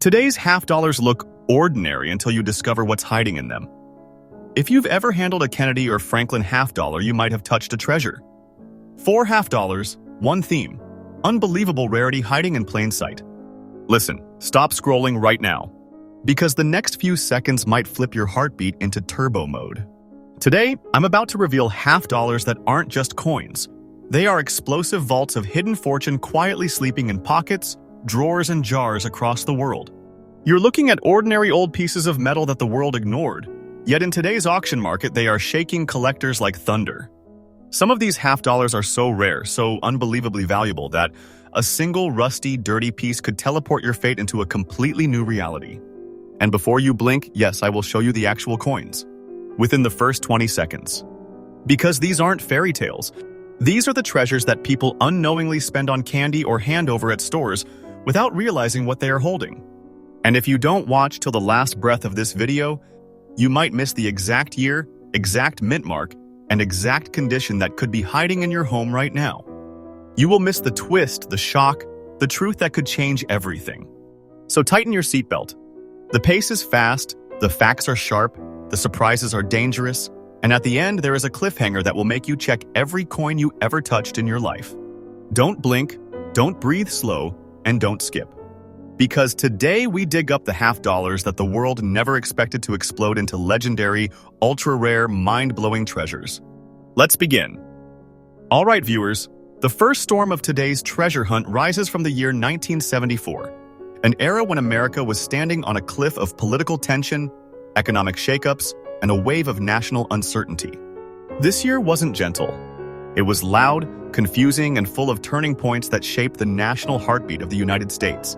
Today's half dollars look ordinary until you discover what's hiding in them. If you've ever handled a Kennedy or Franklin half dollar, you might have touched a treasure. 4 half dollars, one theme. Unbelievable rarity hiding in plain sight. Listen, stop scrolling right now, because the next few seconds might flip your heartbeat into turbo mode. Today, I'm about to reveal half dollars that aren't just coins. They are explosive vaults of hidden fortune quietly sleeping in pockets, drawers, and jars across the world. You're looking at ordinary old pieces of metal that the world ignored, yet in today's auction market, they are shaking collectors like thunder. Some of these half dollars are so rare, so unbelievably valuable, that a single rusty, dirty piece could teleport your fate into a completely new reality. And before you blink, yes, I will show you the actual coins within the first 20 seconds. Because these aren't fairy tales. These are the treasures that people unknowingly spend on candy or hand over at stores without realizing what they are holding. And if you don't watch till the last breath of this video, you might miss the exact year, exact mint mark, and exact condition that could be hiding in your home right now. You will miss the twist, the shock, the truth that could change everything. So tighten your seatbelt. The pace is fast, the facts are sharp, the surprises are dangerous, and at the end there is a cliffhanger that will make you check every coin you ever touched in your life. Don't blink, don't breathe slow, and don't skip. Because today we dig up the half dollars that the world never expected to explode into legendary, ultra-rare, mind-blowing treasures. Let's begin. All right, viewers, the first storm of today's treasure hunt rises from the year 1974, an era when America was standing on a cliff of political tension, economic shakeups, and a wave of national uncertainty. This year wasn't gentle. It was loud, confusing, and full of turning points that shaped the national heartbeat of the United States.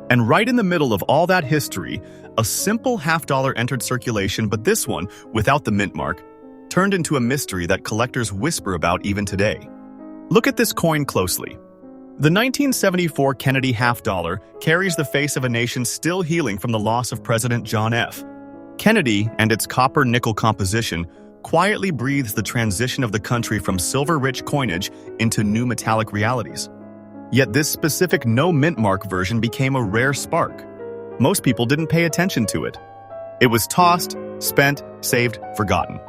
And right in the middle of all that history, a simple half dollar entered circulation, but this one, without the mint mark, turned into a mystery that collectors whisper about even today. Look at this coin closely. The 1974 Kennedy half dollar carries the face of a nation still healing from the loss of President John F. Kennedy and its copper-nickel composition quietly breathes the transition of the country from silver-rich coinage into new metallic realities. Yet this specific no-mint mark version became a rare spark. Most people didn't pay attention to it. It was tossed, spent, saved, forgotten.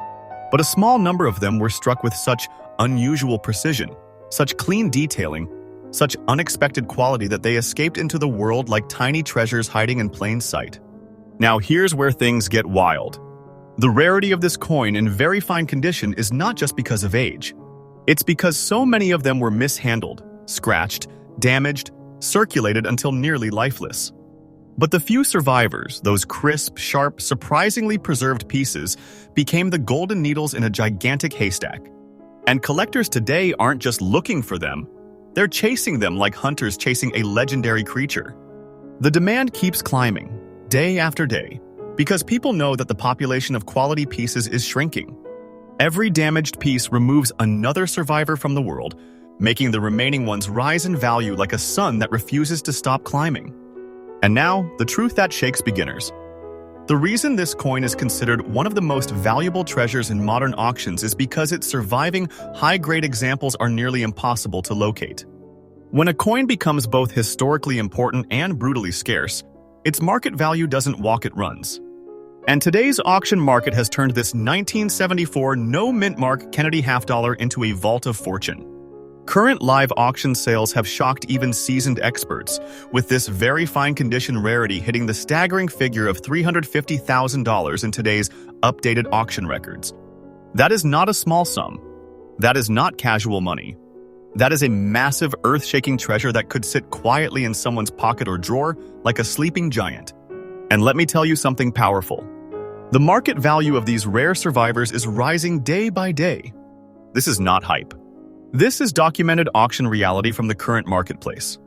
But a small number of them were struck with such unusual precision, such clean detailing, such unexpected quality that they escaped into the world like tiny treasures hiding in plain sight. Now here's where things get wild. The rarity of this coin in very fine condition is not just because of age. It's because so many of them were mishandled, scratched, damaged, circulated until nearly lifeless. But the few survivors, those crisp, sharp, surprisingly preserved pieces, became the golden needles in a gigantic haystack. And collectors today aren't just looking for them, they're chasing them like hunters chasing a legendary creature. The demand keeps climbing, day after day, because people know that the population of quality pieces is shrinking. Every damaged piece removes another survivor from the world, making the remaining ones rise in value like a sun that refuses to stop climbing. And now, the truth that shakes beginners. The reason this coin is considered one of the most valuable treasures in modern auctions is because its surviving, high-grade examples are nearly impossible to locate. When a coin becomes both historically important and brutally scarce, its market value doesn't walk, it runs. And today's auction market has turned this 1974 no-mint mark Kennedy half dollar into a vault of fortune. Current live auction sales have shocked even seasoned experts, with this very fine condition rarity hitting the staggering figure of $350,000 in today's updated auction records. That is not a small sum. That is not casual money. That is a massive, earth-shaking treasure that could sit quietly in someone's pocket or drawer like a sleeping giant. And let me tell you something powerful. The market value of these rare survivors is rising day by day. This is not hype. This is documented auction reality from the current marketplace.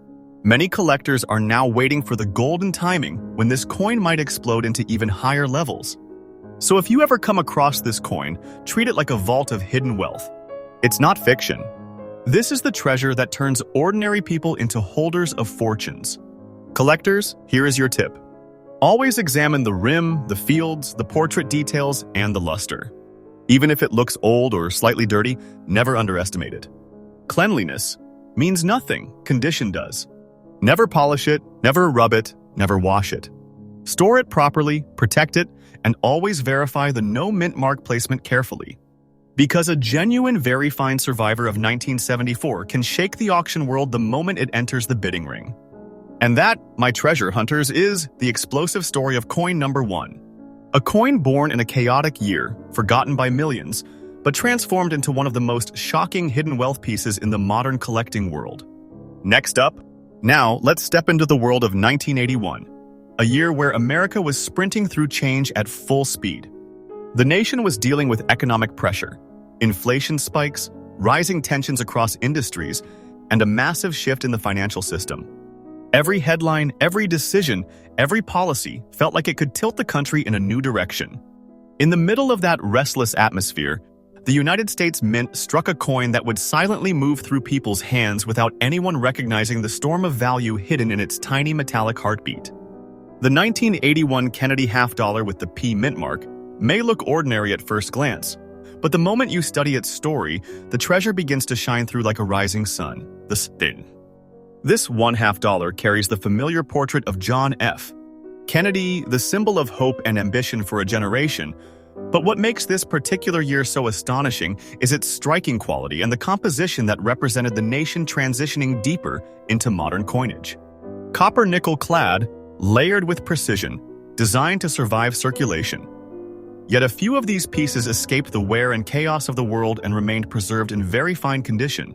Many collectors are now waiting for the golden timing when this coin might explode into even higher levels. So if you ever come across this coin, treat it like a vault of hidden wealth. It's not fiction. This is the treasure that turns ordinary people into holders of fortunes. Collectors, here is your tip. Always examine the rim, the fields, the portrait details, and the luster. Even if it looks old or slightly dirty, never underestimate it. Cleanliness means nothing, condition does. Never polish it, never rub it, never wash it. Store it properly, protect it, and always verify the no mint mark placement carefully. Because a genuine very fine survivor of 1974 can shake the auction world the moment it enters the bidding ring. And that, my treasure hunters, is the explosive story of coin number 1. A coin born in a chaotic year, forgotten by millions, but transformed into one of the most shocking hidden wealth pieces in the modern collecting world. Next up, now let's step into the world of 1981, a year where America was sprinting through change at full speed. The nation was dealing with economic pressure, inflation spikes, rising tensions across industries, and a massive shift in the financial system. Every headline, every decision, every policy felt like it could tilt the country in a new direction. In the middle of that restless atmosphere, the United States Mint struck a coin that would silently move through people's hands without anyone recognizing the storm of value hidden in its tiny metallic heartbeat. The 1981 Kennedy half dollar with the P mint mark may look ordinary at first glance, but the moment you study its story, the treasure begins to shine through like a rising sun. The spin. This $1/2 carries the familiar portrait of John F. Kennedy, the symbol of hope and ambition for a generation. But what makes this particular year so astonishing is its striking quality and the composition that represented the nation transitioning deeper into modern coinage. Copper nickel clad, layered with precision, designed to survive circulation. Yet a few of these pieces escaped the wear and chaos of the world and remained preserved in very fine condition.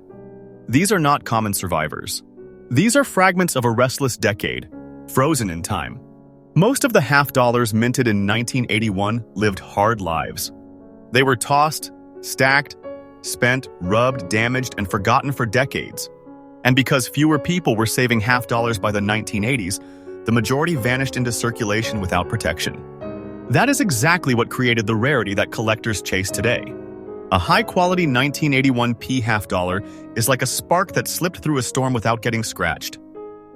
These are not common survivors. These are fragments of a restless decade, frozen in time. Most of the half dollars minted in 1981 lived hard lives. They were tossed, stacked, spent, rubbed, damaged, and forgotten for decades. And because fewer people were saving half dollars by the 1980s, the majority vanished into circulation without protection. That is exactly what created the rarity that collectors chase today. A high-quality 1981 P half dollar is like a spark that slipped through a storm without getting scratched.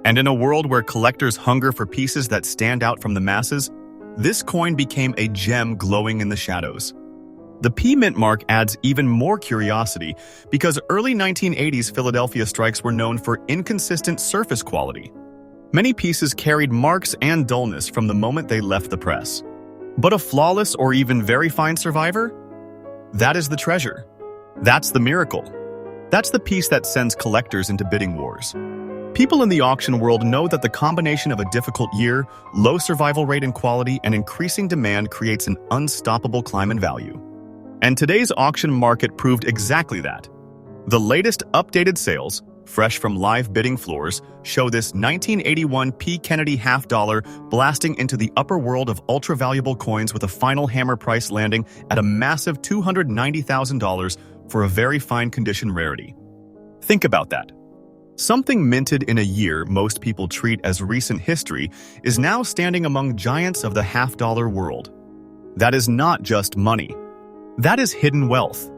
And in a world where collectors hunger for pieces that stand out from the masses, this coin became a gem glowing in the shadows. The P mint mark adds even more curiosity because early 1980s Philadelphia strikes were known for inconsistent surface quality. Many pieces carried marks and dullness from the moment they left the press. But a flawless or even very fine survivor? That is the treasure. That's the miracle. That's the piece that sends collectors into bidding wars. People in the auction world know that the combination of a difficult year, low survival rate and quality, and increasing demand creates an unstoppable climb in value. And today's auction market proved exactly that. The latest updated sales, fresh from live bidding floors, show this 1981 P. Kennedy half dollar blasting into the upper world of ultra-valuable coins with a final hammer price landing at a massive $290,000 for a very fine condition rarity. Think about that. Something minted in a year most people treat as recent history is now standing among giants of the half-dollar world. That is not just money. That is hidden wealth.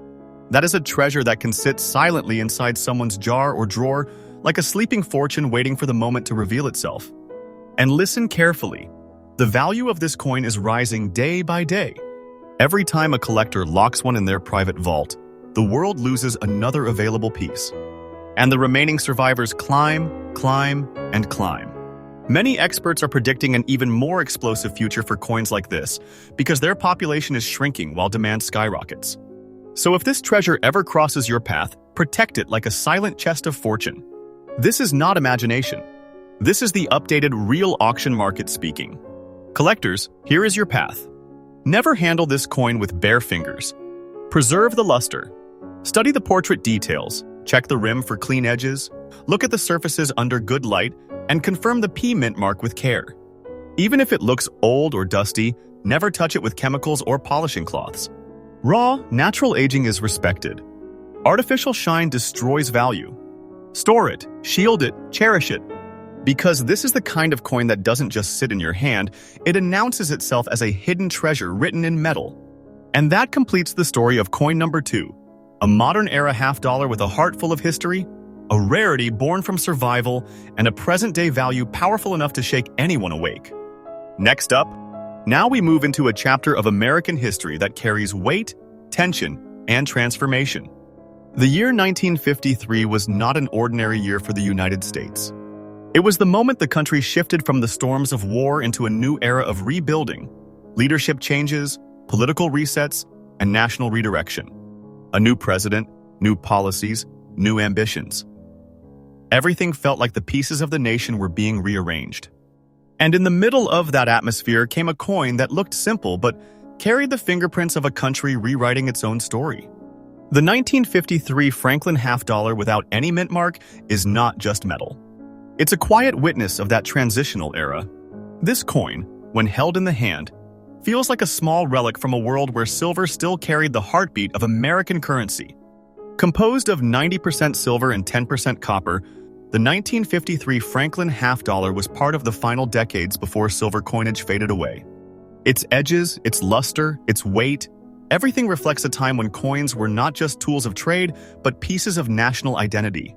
That is a treasure that can sit silently inside someone's jar or drawer like a sleeping fortune waiting for the moment to reveal itself. And listen carefully. The value of this coin is rising day by day. Every time a collector locks one in their private vault, the world loses another available piece. And the remaining survivors climb, and climb. Many experts are predicting an even more explosive future for coins like this because their population is shrinking while demand skyrockets. So if this treasure ever crosses your path, protect it like a silent chest of fortune. This is not imagination. This is the updated real auction market speaking. Collectors, here is your path. Never handle this coin with bare fingers. Preserve the luster. Study the portrait details. Check the rim for clean edges, look at the surfaces under good light, and confirm the P mint mark with care. Even if it looks old or dusty, never touch it with chemicals or polishing cloths. Raw, natural aging is respected. Artificial shine destroys value. Store it, shield it, cherish it. Because this is the kind of coin that doesn't just sit in your hand, it announces itself as a hidden treasure written in metal. And that completes the story of coin number 2. A modern-era half dollar with a heart full of history, a rarity born from survival, and a present-day value powerful enough to shake anyone awake. Next up, now we move into a chapter of American history that carries weight, tension, and transformation. The year 1953 was not an ordinary year for the United States. It was the moment the country shifted from the storms of war into a new era of rebuilding, leadership changes, political resets, and national redirection. A new president, new policies, new ambitions. Everything felt like the pieces of the nation were being rearranged. And in the middle of that atmosphere came a coin that looked simple but carried the fingerprints of a country rewriting its own story. The 1953 Franklin half-dollar without any mint mark is not just metal. It's a quiet witness of that transitional era. This coin, when held in the hand, feels like a small relic from a world where silver still carried the heartbeat of American currency. Composed of 90% silver and 10% copper, the 1953 Franklin half-dollar was part of the final decades before silver coinage faded away. Its edges, its luster, its weight, everything reflects a time when coins were not just tools of trade, but pieces of national identity.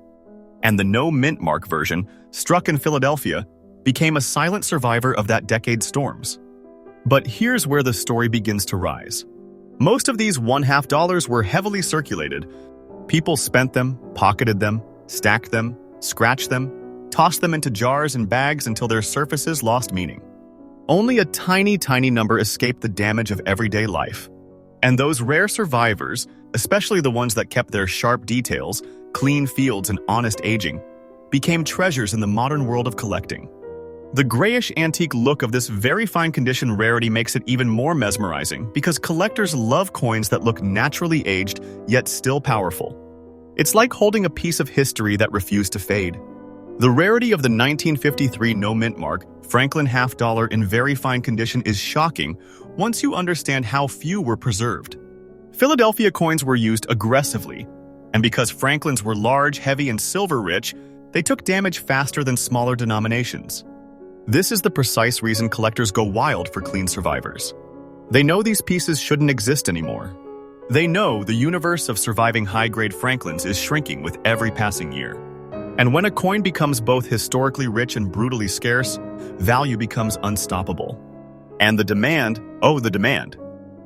And the no mint mark version, struck in Philadelphia, became a silent survivor of that decade's storms. But here's where the story begins to rise. Most of these $1/2 were heavily circulated. People spent them, pocketed them, stacked them, scratched them, tossed them into jars and bags until their surfaces lost meaning. Only a tiny number escaped the damage of everyday life. And those rare survivors, especially the ones that kept their sharp details, clean fields, and honest aging, became treasures in the modern world of collecting. The grayish antique look of this very fine condition rarity makes it even more mesmerizing because collectors love coins that look naturally aged yet still powerful. It's like holding a piece of history that refused to fade. The rarity of the 1953 no mint mark, Franklin half-dollar in very fine condition is shocking once you understand how few were preserved. Philadelphia coins were used aggressively, and because Franklins were large, heavy, and silver-rich, they took damage faster than smaller denominations. This is the precise reason collectors go wild for clean survivors. They know these pieces shouldn't exist anymore. They know the universe of surviving high-grade Franklins is shrinking with every passing year. And when a coin becomes both historically rich and brutally scarce, value becomes unstoppable. And the demand, oh, the demand.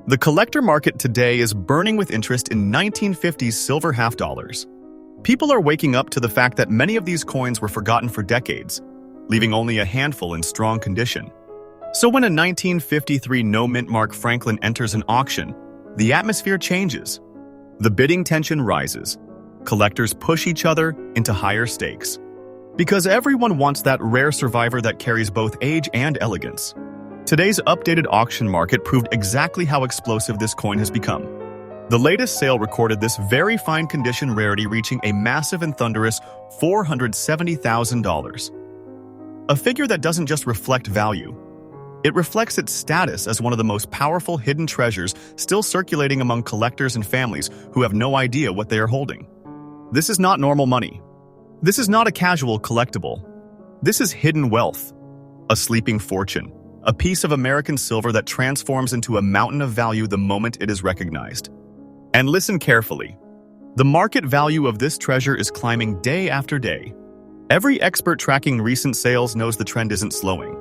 The collector market today is burning with interest in 1950s silver half-dollars. People are waking up to the fact that many of these coins were forgotten for decades, leaving only a handful in strong condition. So when a 1953 no mint mark Franklin enters an auction, the atmosphere changes. The bidding tension rises. Collectors push each other into higher stakes. Because everyone wants that rare survivor that carries both age and elegance. Today's updated auction market proved exactly how explosive this coin has become. The latest sale recorded this very fine condition rarity reaching a massive and thunderous $470,000. A figure that doesn't just reflect value. It reflects its status as one of the most powerful hidden treasures still circulating among collectors and families who have no idea what they are holding. This is not normal money. This is not a casual collectible. This is hidden wealth, a sleeping fortune, a piece of American silver that transforms into a mountain of value the moment it is recognized. And listen carefully. The market value of this treasure is climbing day after day. Every expert tracking recent sales knows the trend isn't slowing.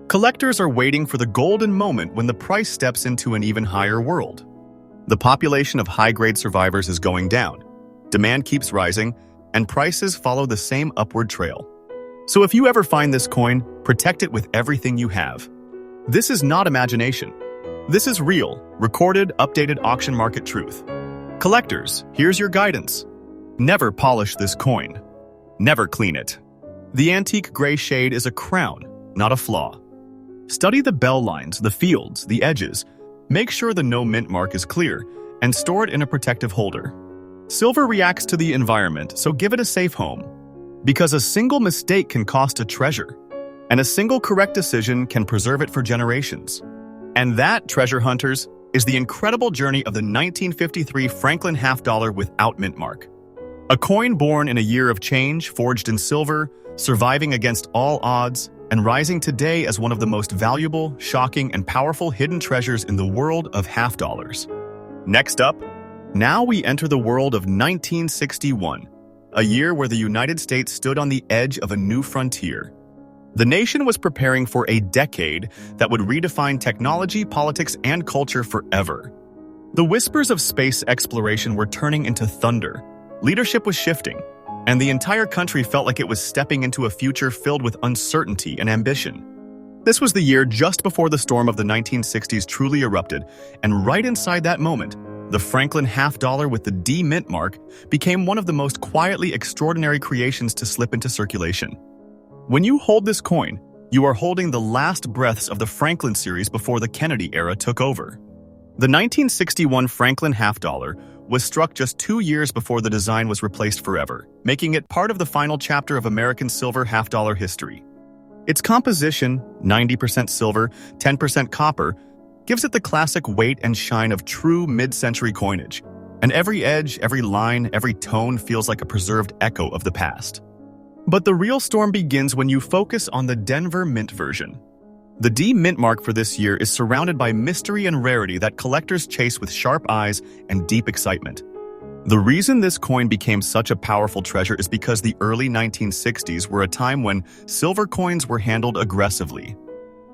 Collectors are waiting for the golden moment when the price steps into an even higher world. The population of high-grade survivors is going down. Demand keeps rising, and prices follow the same upward trail. So if you ever find this coin, protect it with everything you have. This is not imagination. This is real, recorded, updated auction market truth. Collectors, here's your guidance. Never polish this coin. Never clean it. The antique gray shade is a crown, not a flaw. Study the bell lines, the fields, the edges. Make sure the no mint mark is clear, and store it in a protective holder. Silver reacts to the environment, so give it a safe home. Because a single mistake can cost a treasure, and a single correct decision can preserve it for generations. And that, treasure hunters, is the incredible journey of the 1953 Franklin half-dollar without mint mark. A coin born in a year of change, forged in silver, surviving against all odds, and rising today as one of the most valuable, shocking, and powerful hidden treasures in the world of half-dollars. Next up, now we enter the world of 1961, a year where the United States stood on the edge of a new frontier. The nation was preparing for a decade that would redefine technology, politics, and culture forever. The whispers of space exploration were turning into thunder. Leadership was shifting, and the entire country felt like it was stepping into a future filled with uncertainty and ambition. This was the year just before the storm of the 1960s truly erupted, and right inside that moment, the Franklin half dollar with the D mint mark became one of the most quietly extraordinary creations to slip into circulation. When you hold this coin, you are holding the last breaths of the Franklin series before the Kennedy era took over. The 1961 Franklin half dollar was struck just 2 years before the design was replaced forever, making it part of the final chapter of American silver half dollar history. Its composition, 90% silver, 10% copper, gives it the classic weight and shine of true mid-century coinage, and every edge, every line, every tone feels like a preserved echo of the past. But the real storm begins when you focus on the Denver Mint version. The D Mint mark for this year is surrounded by mystery and rarity that collectors chase with sharp eyes and deep excitement. The reason this coin became such a powerful treasure is because the early 1960s were a time when silver coins were handled aggressively.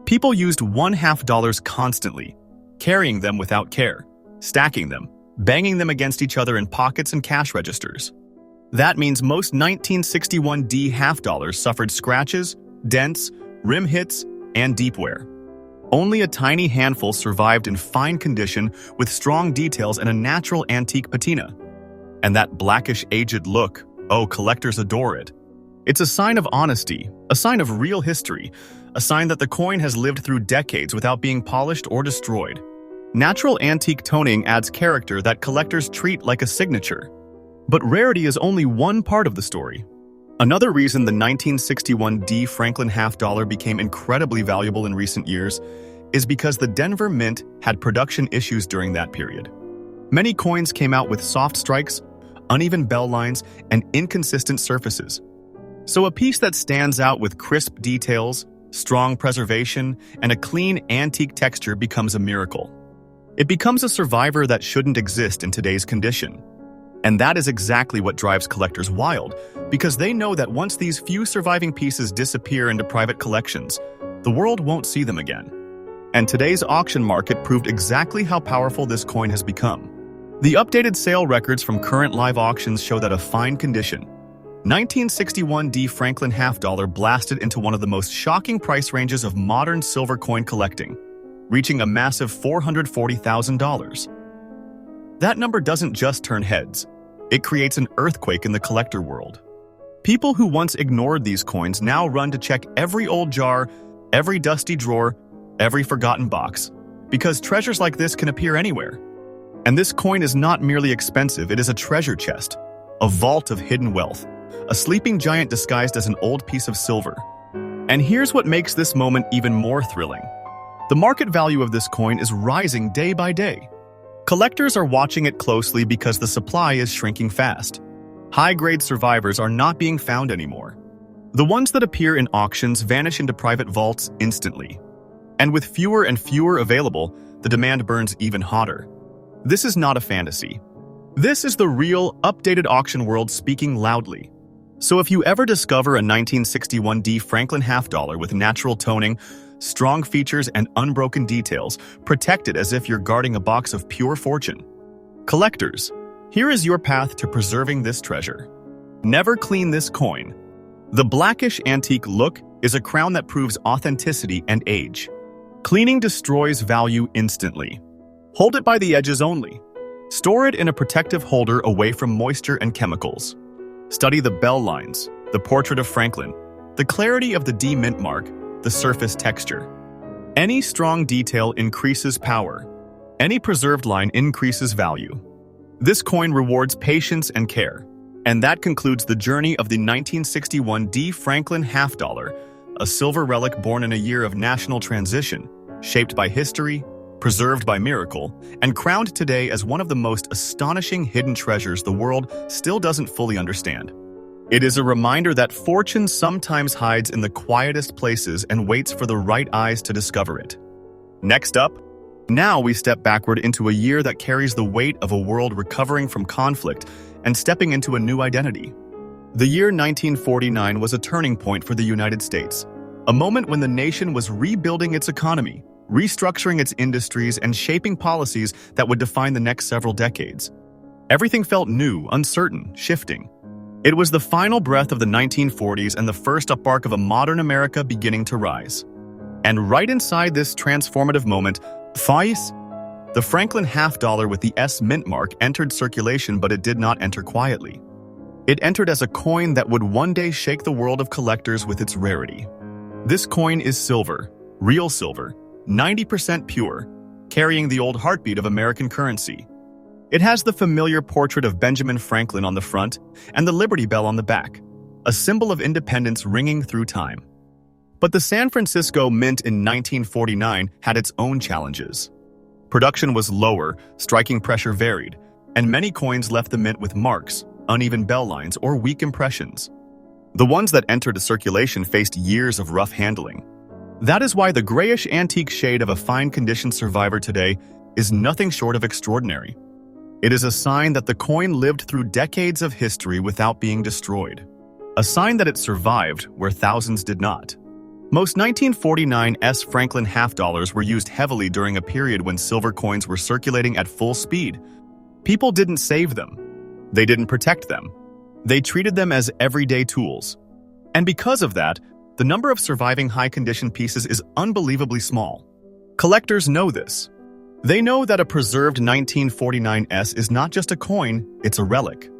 People used $1/2 constantly, carrying them without care, stacking them, banging them against each other in pockets and cash registers. That means most 1961 D half dollars suffered scratches, dents, rim hits, and deep wear. Only a tiny handful survived in fine condition with strong details and a natural antique patina. And that blackish aged look, oh, collectors adore it. It's a sign of honesty, a sign of real history, a sign that the coin has lived through decades without being polished or destroyed. Natural antique toning adds character that collectors treat like a signature. But rarity is only one part of the story. Another reason the 1961 D Franklin half dollar became incredibly valuable in recent years is because the Denver Mint had production issues during that period. Many coins came out with soft strikes, uneven bell lines, and inconsistent surfaces. So a piece that stands out with crisp details, strong preservation, and a clean antique texture becomes a miracle. It becomes a survivor that shouldn't exist in today's condition. And that is exactly what drives collectors wild, because they know that once these few surviving pieces disappear into private collections, the world won't see them again. And today's auction market proved exactly how powerful this coin has become. The updated sale records from current live auctions show that a fine condition, 1961 D Franklin half dollar blasted into one of the most shocking price ranges of modern silver coin collecting, reaching a massive $440,000. That number doesn't just turn heads, it creates an earthquake in the collector world. People who once ignored these coins now run to check every old jar, every dusty drawer, every forgotten box, because treasures like this can appear anywhere. And this coin is not merely expensive, it is a treasure chest, a vault of hidden wealth, a sleeping giant disguised as an old piece of silver. And here's what makes this moment even more thrilling. The market value of this coin is rising day by day. Collectors are watching it closely because the supply is shrinking fast. High-grade survivors are not being found anymore. The ones that appear in auctions vanish into private vaults instantly. And with fewer and fewer available, the demand burns even hotter. This is not a fantasy. This is the real, updated auction world speaking loudly. So if you ever discover a 1961 D Franklin half dollar with natural toning, strong features, and unbroken details, protect it as if you're guarding a box of pure fortune. Collectors, here is your path to preserving this treasure. Never clean this coin. The blackish antique look is a crown that proves authenticity and age. Cleaning destroys value instantly. Hold it by the edges only. Store it in a protective holder away from moisture and chemicals. Study the bell lines, the portrait of Franklin, the clarity of the D mint mark, the surface texture. Any strong detail increases power. Any preserved line increases value. This coin rewards patience and care. And that concludes the journey of the 1961 D Franklin half dollar, a silver relic born in a year of national transition, shaped by history, preserved by miracle, and crowned today as one of the most astonishing hidden treasures the world still doesn't fully understand. It is a reminder that fortune sometimes hides in the quietest places and waits for the right eyes to discover it. Next up, now we step backward into a year that carries the weight of a world recovering from conflict and stepping into a new identity. The year 1949 was a turning point for the United States, a moment when the nation was rebuilding its economy, restructuring its industries, and shaping policies that would define the next several decades. Everything felt new, uncertain, shifting. It was the final breath of the 1940s and the first upspark of a modern America beginning to rise. And right inside this transformative moment, the Franklin half-dollar with the S mint mark entered circulation, but it did not enter quietly. It entered as a coin that would one day shake the world of collectors with its rarity. This coin is silver, real silver, 90% pure, carrying the old heartbeat of American currency. It has the familiar portrait of Benjamin Franklin on the front and the Liberty Bell on the back, a symbol of independence ringing through time. But the San Francisco Mint in 1949 had its own challenges. Production was lower, striking pressure varied, and many coins left the mint with marks, uneven bell lines, or weak impressions. The ones that entered circulation faced years of rough handling. That is why the grayish antique shade of a fine-condition survivor today is nothing short of extraordinary. It is a sign that the coin lived through decades of history without being destroyed. A sign that it survived where thousands did not. Most 1949 S. Franklin half-dollars were used heavily during a period when silver coins were circulating at full speed. People didn't save them. They didn't protect them. They treated them as everyday tools. And because of that, the number of surviving high-condition pieces is unbelievably small. Collectors know this. They know that a preserved 1949 S is not just a coin, it's a relic.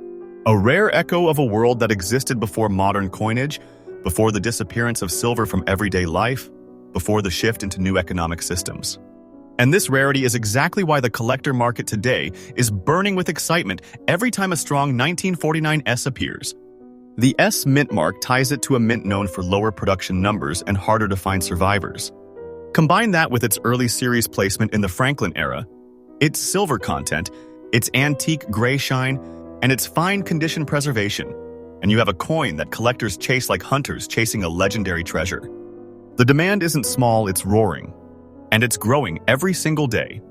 A rare echo of a world that existed before modern coinage, before the disappearance of silver from everyday life, before the shift into new economic systems. And this rarity is exactly why the collector market today is burning with excitement every time a strong 1949 S appears. The S mint mark ties it to a mint known for lower production numbers and harder to find survivors. Combine that with its early series placement in the Franklin era, its silver content, its antique gray shine, and its fine condition preservation, and you have a coin that collectors chase like hunters chasing a legendary treasure. The demand isn't small, it's roaring. And it's growing every single day.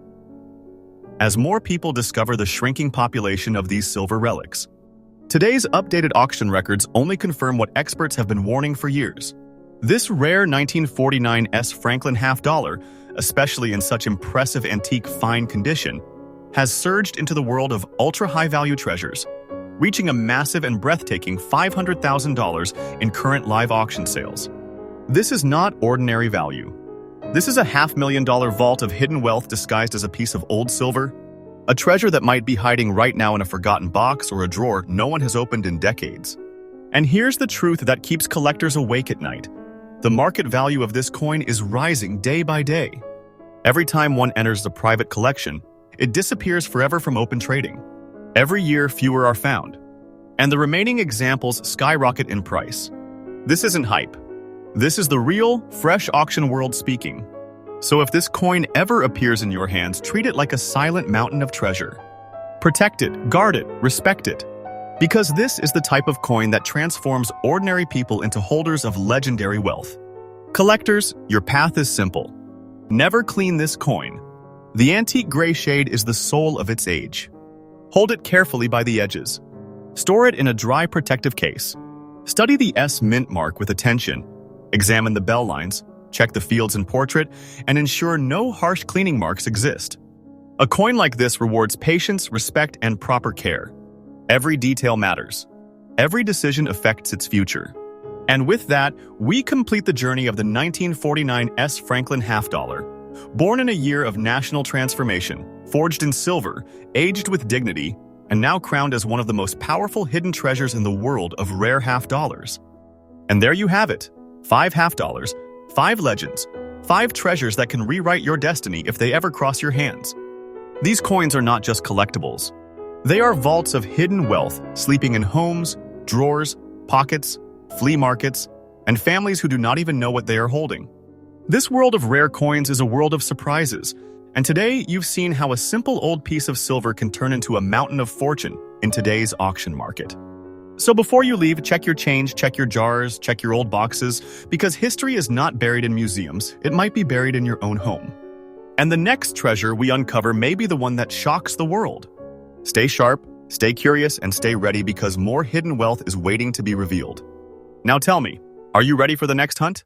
As more people discover the shrinking population of these silver relics. Today's updated auction records only confirm what experts have been warning for years. This rare 1949 S. Franklin half-dollar, especially in such impressive antique fine condition, has surged into the world of ultra-high-value treasures, reaching a massive and breathtaking $500,000 in current live auction sales. This is not ordinary value. This is a $500,000 vault of hidden wealth disguised as a piece of old silver, a treasure that might be hiding right now in a forgotten box or a drawer no one has opened in decades. And here's the truth that keeps collectors awake at night. The market value of this coin is rising day by day. Every time one enters the private collection, it disappears forever from open trading. Every year, fewer are found. And the remaining examples skyrocket in price. This isn't hype. This is the real, fresh auction world speaking. So if this coin ever appears in your hands, treat it like a silent mountain of treasure. Protect it, guard it, respect it. Because this is the type of coin that transforms ordinary people into holders of legendary wealth. Collectors, your path is simple. Never clean this coin. The antique gray shade is the soul of its age. Hold it carefully by the edges. Store it in a dry protective case. Study the S mint mark with attention. Examine the bell lines, check the fields and portrait, and ensure no harsh cleaning marks exist. A coin like this rewards patience, respect, and proper care. Every detail matters. Every decision affects its future. And with that, we complete the journey of the 1949 S. Franklin half-dollar. Born in a year of national transformation, forged in silver, aged with dignity, and now crowned as one of the most powerful hidden treasures in the world of rare half-dollars. And there you have it. 5 half-dollars, 5 legends, 5 treasures that can rewrite your destiny if they ever cross your hands. These coins are not just collectibles. They are vaults of hidden wealth sleeping in homes, drawers, pockets, flea markets, and families who do not even know what they are holding. This world of rare coins is a world of surprises, and today you've seen how a simple old piece of silver can turn into a mountain of fortune in today's auction market. So before you leave, check your change, check your jars, check your old boxes, because history is not buried in museums, it might be buried in your own home. And the next treasure we uncover may be the one that shocks the world. Stay sharp, stay curious, and stay ready because more hidden wealth is waiting to be revealed. Now tell me, are you ready for the next hunt?